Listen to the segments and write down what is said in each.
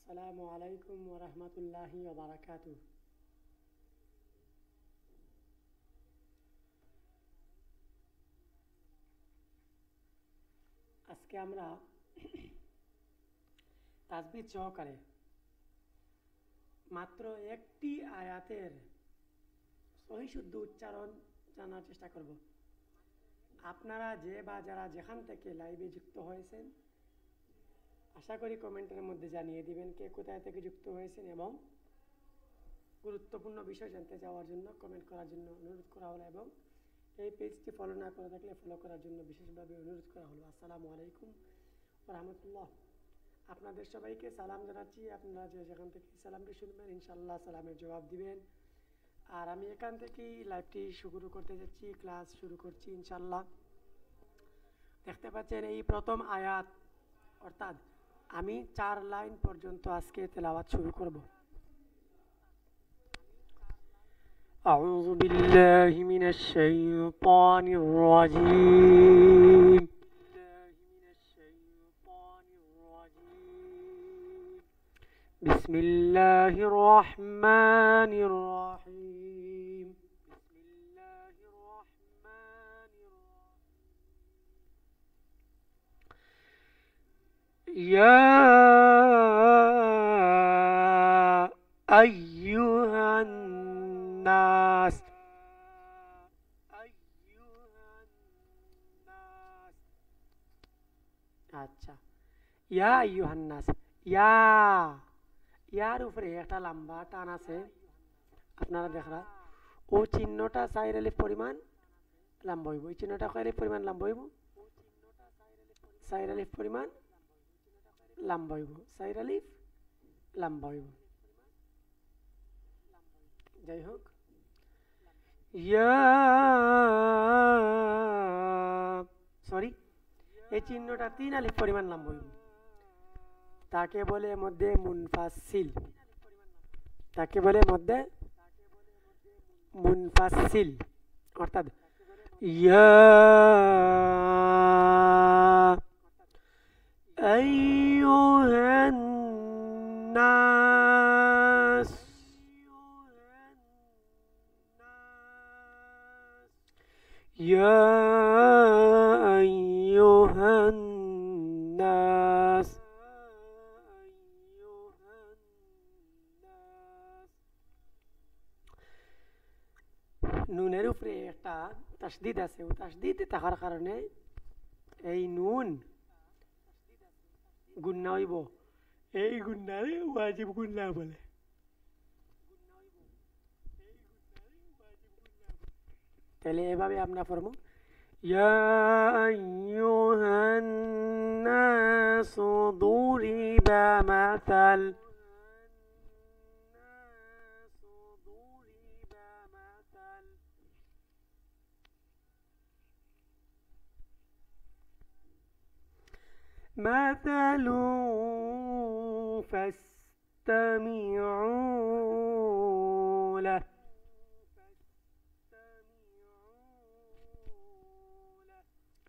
আসসালামু আলাইকুম ওয়া রাহমাতুল্লাহি ওয়া বারাকাতুহু। আজকে আমরা তাসবিহ সহকারে মাত্র একটি আয়াতের সহি শুদ্ধ উচ্চারণ জানার চেষ্টা করব। আপনারা যে বা যারা যেখান থেকে লাইভে যুক্ত হয়েছেন, আশা করি কমেন্টের মধ্যে জানিয়ে দিবেন কে কোথায় থেকে যুক্ত হয়েছেন এবং গুরুত্বপূর্ণ বিষয় জানতে চাওয়ার জন্য কমেন্ট করার জন্য অনুরোধ করা হলো এবং এই পেজটি ফলো না করে থাকলে ফলো করার জন্য বিশেষভাবে অনুরোধ করা হলো। আসসালামু আলাইকুম ওয়া রাহমাতুল্লাহ। আপনাদের সবাইকে সালাম জানাচ্ছি। আপনারা যে যেখান থেকে সালামটি শুনবেন ইনশাআল্লাহ সালামের জবাব দিবেন। আর আমি এখান থেকেই লাইভটি শুরু করতে যাচ্ছি, ক্লাস শুরু করছি ইনশাআল্লাহ। দেখতে পাচ্ছেন এই প্রথম আয়াত, অর্থাৎ আমি 4 লাইন পর্যন্ত আজকে তেলাওয়াত শুরু করব। أعوذ بالله من الشيطان الرجيم بسم الله الرحمن الرحيم يا أيها الناس আচ্ছা, ইয়া আইয়ুহান নাস, ইয়ার উপরে একটা লম্বা টান আছে, আপনারা দেখরা ও চিহ্নটা সাইর আলিফ পরিমাণ লম্বা হইব। এই চিহ্নটা কয় আলিফ পরিমাণ লম্বা হইব? সাইর আলিফ পরিমাণ লম্বা হইব, সাইর আলিফ লম্বা হইব। যাই হোক, সরি, এই চিহ্নটা 3 আলিফ পরিমাণ লম্বা হইব। তাকে বলে মধ্যে মুনফাসিল, তাকে বলে মধ্যে মুনফাসিল, অর্থাৎ ইয়া আইয়ুহান নাস, ইয়া আইয়ুহান নাস। নুনের উপরে একটা তাসদিদ আছে, ও তাসদিদ থাকার কারণে এই নুন গুন্না হইব। এই গুন্নারে ওয়াজিব গুন্না বলে। তাহলে এভাবে আমরা পড়ব, ইয়া আইয়ুহান নাসু দুরিবা মাসাল, مثل فاستمعوا له।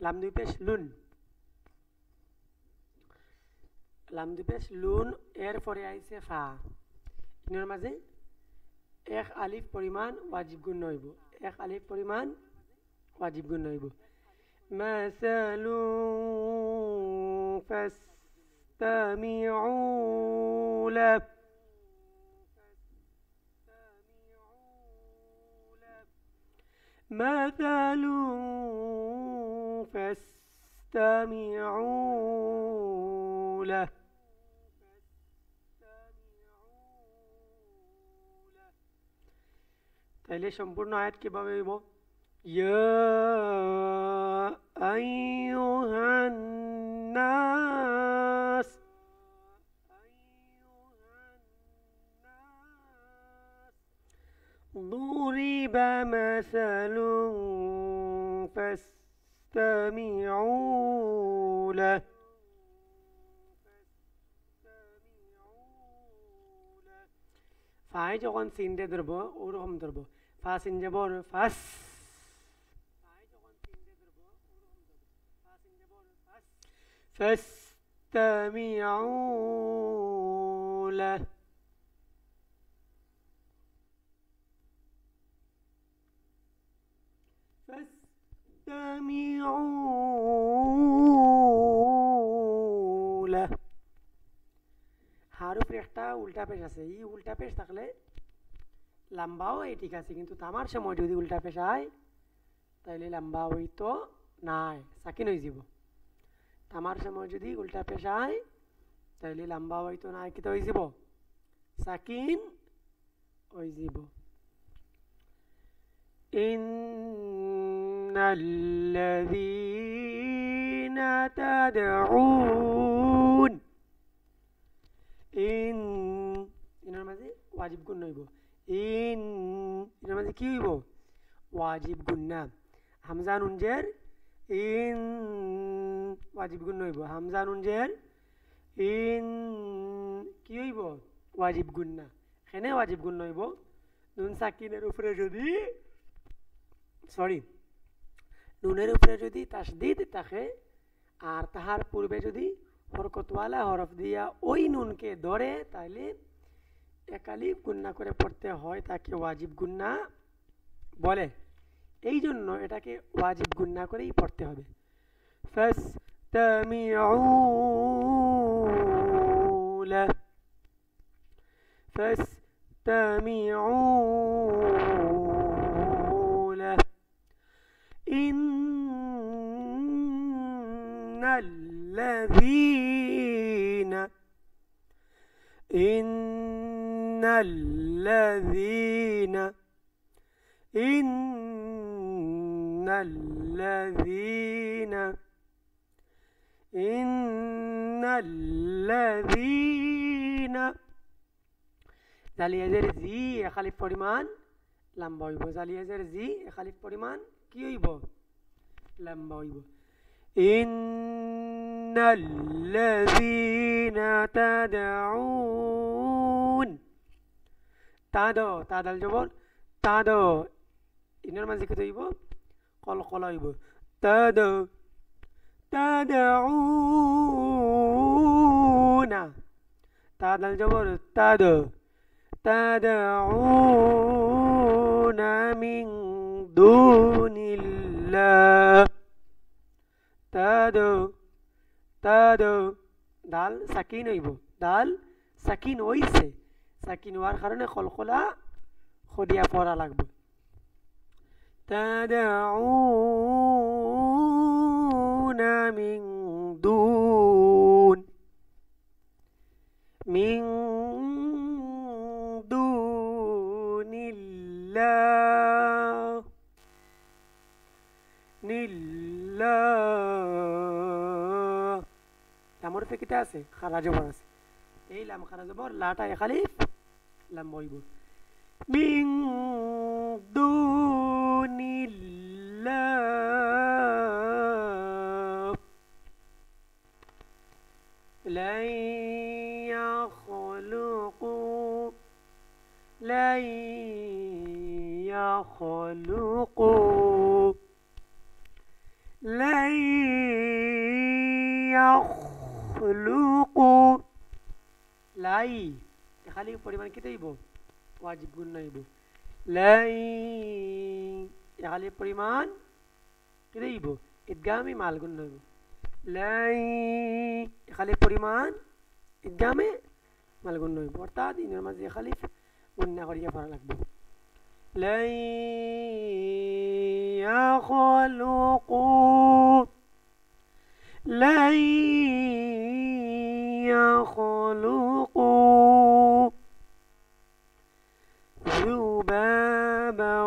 লাম দুই পেশ লুন, লাম দুই পেশ লুন, এর পরে আইছে ফা। ইনার মাঝে এক আলিফ পরিমাণ ওয়াজিব গুণ হইব, এক আলিফ পরিমাণ ওয়াজিব গুণ হইব। মাসালু فاستمعوا له مثل فاستمعوا له। তাইলে সম্পূর্ণ আয়াত কিভাবে হইব? ইয়া আইয়ুহান নাস, ضرب مثل فاستمعوا له। ফাই যখন সিন দিয়ে ধরবো ওরকম ধরবো, ফা সিন যাবর ফাস, ফাস فاستمعوا فاستمعوا له হারফের একটা উল্টা পেশ আছে এই উল্টা পেশ থাকলে লম্বাও এই ঠিক আছে কিন্তু তামার সময় যদি উল্টা পেশ হয় তাহলে লম্বা হইতো নাই সাকিন হয়ে যাব তামার সময় যদি উল্টা পেশ হয় তাহলে লম্বা হইতো নাই কি তো হয়ে যাব সাকিন হয়ে যাব إن الذين تدعون إن إنر ماذا واجب قلنا يبو إن إنر ماذا كيو يبو واجب قلنا همزة ننجر إن واجب قلنا يبو همزة ننجر إن كيو يبو واجب قلنا خنا واجب قلنا يبو নুন সাকিনের উপরে যদি সরি নুনের উপরে যদি তাসদিদ থাকে আর তাহার পূর্বে যদি হরকতওয়ালা হরফ দিয়া ওই নুনকে ধরে তাহলে একালিফ গুন্না করে পড়তে হয় তাকে ওয়াজিব গুন্না বলে এই জন্য এটাকে ওয়াজিব গুন্না করেই পড়তে হবে ফাসতামিউ লা فاستمعوا له إن الذين إن الذين إن الذين إن الذين জালিয়াজের জি এখালিফ পরিমাণ লম্বা হইব জালিয়াজের জি এখালিফ পরিমাণ কি হইব লম্বা হইব ইন্নাল্লাযীনা তাদউন তাদো তাদাল জবর তাদো ইনার মাঝে কি হইব কলকলা হইব তাদো তাদউনা তাদাল জবর তাদো تدعون من دون الله تدعو দাল সাকিন হইব দাল সাকিন হইছে সাকিন হওয়ার কারণে কলকলা খদিয়া পড়া লাগবে تدعون من دون من লামর ফিকিটা আছে খারা জবর আছে এই লাম খারা জবর লাটা খালিফ লাম বইব মিন দুনিল্লাহ لا يخلقوا لن يخلقوا لن يخلقوا লাই খালি পরিমাণ কি হইব ওয়াজিব গুণ হইব লাই খালি পরিমাণ কি হইব ইদগামে মাল গুণ হইব লাই খালি পরিমাণ ইদগামে মাল গুণ হইব অর্থাৎ ইনের মাঝে খালি গুণ করিয়া পড়া লাগবে লাই يخلقوا لن يخلقوا ذبابا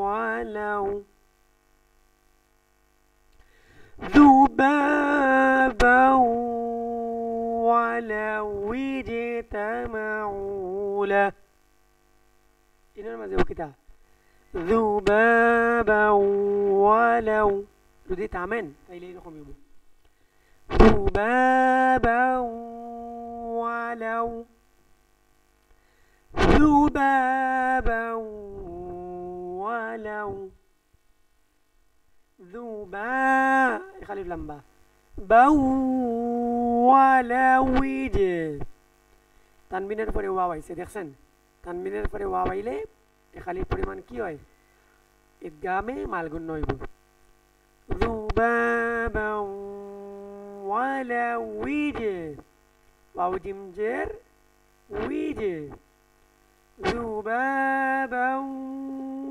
ولو ذبابا ولو اجتمعوا له إنما زي كده ذبابا ولو যদি থামেন তাইলে এরকম হবে ذبابا ولو ذبابا ولو ذبا خليف لمبا بو ولو তানবিনের পরে ওয়াও আইছে দেখছেন, তানবিনের পরে ওয়াও আইলে এ খালির পরিমাণ কি হয়, ইদগামে মালগুন হইব। যুবাবা ওয়ালা উইজে, ওয়াও জিম জের উইজে, যুবাবা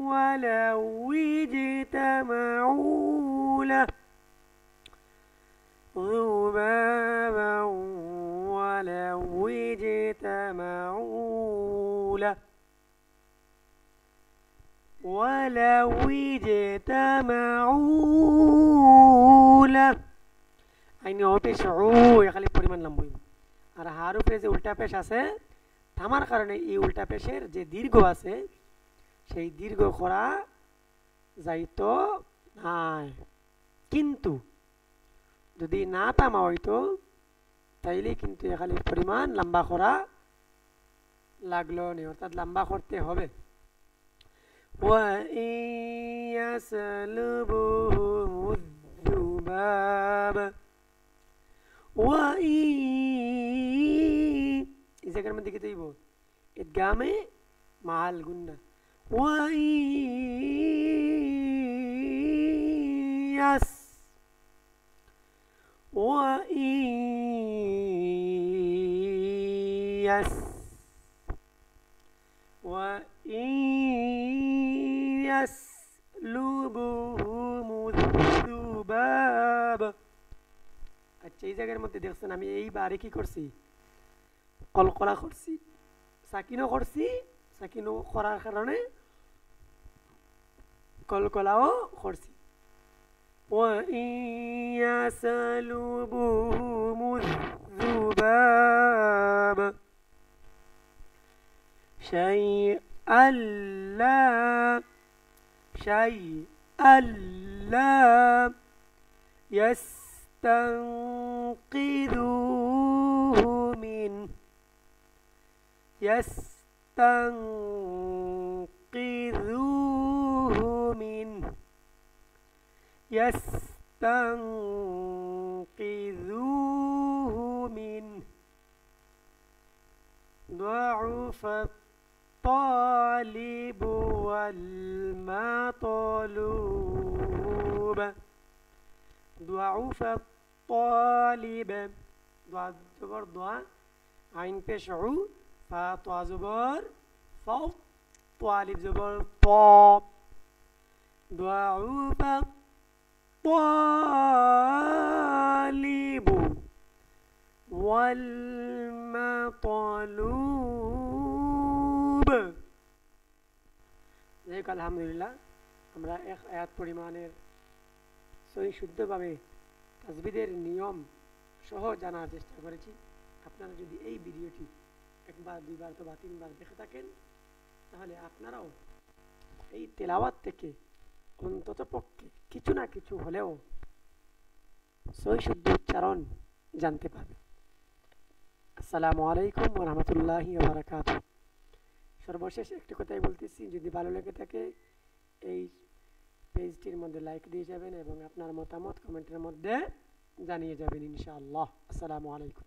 ওয়ালা উইজে তামাউলা, ذبابا ولو اجتمعوا له ولو اجتمعوا له আইনি অপেশ ও খালি পরিমাণ লম্বই। আর হারুফে যে উল্টা পেশ আছে থামার কারণে এই উল্টা পেশের যে দীর্ঘ আছে সেই দীর্ঘ করা যাইতো নাই, কিন্তু যদি না থামা হইতো তাইলে কিন্তু এখানে পরিমাণ লম্বা করা লাগলো নি, অর্থাৎ লম্বা করতে হবে। এই জায়গার মধ্যে কি তৈব ইদগামে মাল গুন্না, ওয়াইয়াস وإيس يسلبهم الذباب। আচ্ছা এই জায়গার মধ্যে দেখছেন আমি এইবারে কি করছি, কলকলা করছি, সাকিনও করছি, সাকিনও করার কারণে কলকলাও করছি। وإن يسلبهم الذباب شيئا لا يستنقذوه منه يستنقذوه منه ضعف الطالب والمطلوب ضعف الطالب ضع زبر ضع عين بشعو فا طا زبر فا طالب زبر طا ضعف الطالب والمطلوب। আলহামদুলিল্লাহ আমরা এক আয়াত পরিমাণের সহি শুদ্ধভাবে তাজবিদের নিয়ম সহ জানার চেষ্টা করেছি। আপনারা যদি এই ভিডিওটি একবার দুইবার অথবা তিনবার দেখে থাকেন তাহলে আপনারাও এই তেলাওয়াত থেকে অন্তত পক্ষে কিছু না কিছু হলেও সহি শুদ্ধ উচ্চারণ জানতে পারবেন। আসসালামু আলাইকুম ওয়া রাহমাতুল্লাহি ওয়া বারাকাতুহু। সর্বশেষ একটি কথাই বলতেছি, যদি ভালো লেগে থাকে এই পেজটির মধ্যে লাইক দিয়ে যাবেন এবং আপনার মতামত কমেন্টের মধ্যে জানিয়ে যাবেন ইনশাআল্লাহ। আসসালামু আলাইকুম।